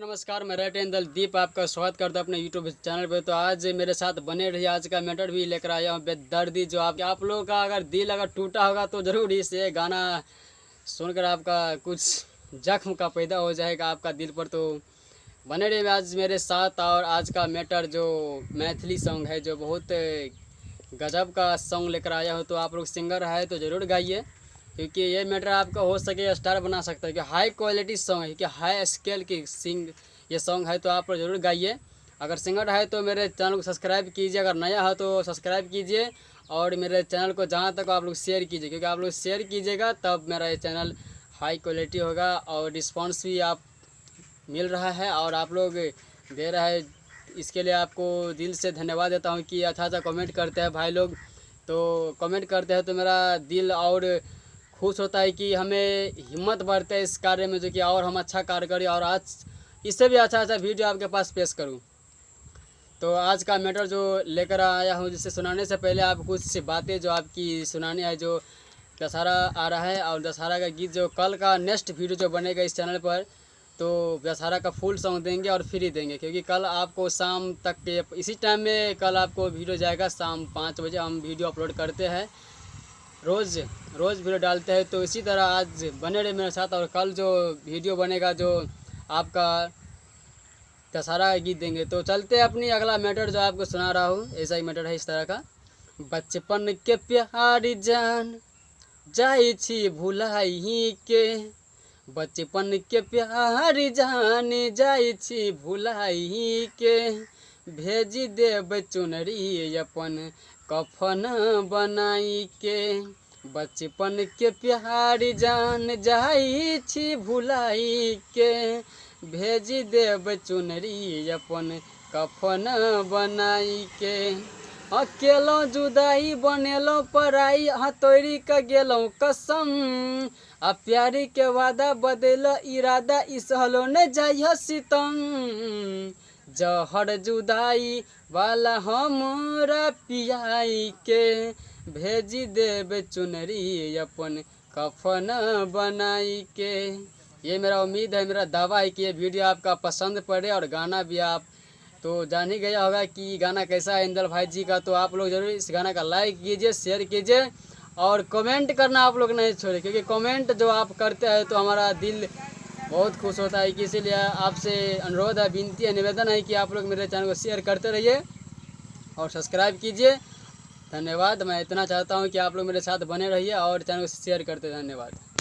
नमस्कार, मैं rate and दीप आपका स्वागत करता हूं अपने यूट्यूब चैनल पे। तो आज मेरे साथ बने रहिए। आज का मैटर भी लेकर आया हूं बेदर्दी। जो आप लोगों का अगर दिल अगर टूटा होगा तो ज़रूर इस ये गाना सुनकर आपका कुछ जख्म का पैदा हो जाएगा आपका दिल पर। तो बने रहिए आज मेरे साथ। और आज का मैटर जो मैथिली सॉन्ग है, जो बहुत गजब का सॉन्ग लेकर आया हूँ। तो आप लोग सिंगर है तो ज़रूर गाइए, क्योंकि ये मैटर आपका हो सके स्टार बना सकता है। कि हाई क्वालिटी सॉन्ग है, कि हाई स्केल की ये सॉन्ग है। तो आप लोग ज़रूर गाइए। अगर सिंगर है तो मेरे चैनल को सब्सक्राइब कीजिए, अगर नया है तो सब्सक्राइब कीजिए। और मेरे चैनल को जहाँ तक आप लोग शेयर कीजिए, क्योंकि आप लोग शेयर कीजिएगा तब मेरा ये चैनल हाई क्वालिटी होगा। और रिस्पॉन्स भी आप मिल रहा है और आप लोग दे रहा है, इसके लिए आपको दिल से धन्यवाद देता हूँ। कि अच्छा कमेंट करते हैं भाई लोग, तो कमेंट करते हैं तो मेरा दिल और खुश होता है कि हमें हिम्मत बढ़ता है इस कार्य में, जो कि और हम अच्छा कार्य करें और आज इससे भी अच्छा वीडियो आपके पास पेश करूं। तो आज का मैटर जो लेकर आया हूं, जिसे सुनाने से पहले आप कुछ बातें जो आपकी सुनानी है। जो दशहरा आ रहा है और दशहरा का गीत जो कल का नेक्स्ट वीडियो जो बनेगा इस चैनल पर, तो दशहरा का फुल सॉन्ग देंगे और फ्री देंगे। क्योंकि कल आपको शाम तक के इसी टाइम में कल आपको वीडियो जाएगा। शाम 5 बजे हम वीडियो अपलोड करते हैं, रोज़ वीडियो डालते हैं। तो इसी तरह आज बने रहे मेरे साथ। और कल जो वीडियो बनेगा जो आपका दशहरा का गीत देंगे। तो चलते हैं अपनी अगला मैटर जो आपको सुना रहा हूँ। ऐसा ही मैटर है इस तरह का। बचपन के प्यारी जान जाई छी भुलाई के, बचपन के प्यारी जान जाई छी भुलाई के, भेजी देब चुनरी अपन कफन बनाई के, बचपन के प्यारी जान जाई छी भुलाई के, भेजी देब चुनरी अपन कफन बनाई के। अकेलो जुदाई बनेलो पराई, हथौड़ी का गेलो कसम, आ प्यारी के वादा बदलो इरादा, इसहलो न जाइयो सितम, जहर जुदाई वाला हमरा पियाई के, भेजी देव चुनरी अपन कफन बनाई के। ये मेरा उम्मीद है, मेरा दावा है कि ये वीडियो आपका पसंद पड़े। और गाना भी आप तो जान ही गया होगा कि गाना कैसा है इंदल भाई जी का। तो आप लोग जरूर इस गाना का लाइक कीजिए, शेयर कीजिए और कमेंट करना आप लोग नहीं छोड़े, क्योंकि कमेंट जो आप करते हैं तो हमारा दिल बहुत खुश होता है। कि इसीलिए आपसे अनुरोध है, विनती है, निवेदन है कि आप लोग मेरे चैनल को शेयर करते रहिए और सब्सक्राइब कीजिए। धन्यवाद। मैं इतना चाहता हूं कि आप लोग मेरे साथ बने रहिए और चैनल को शेयर करते। धन्यवाद।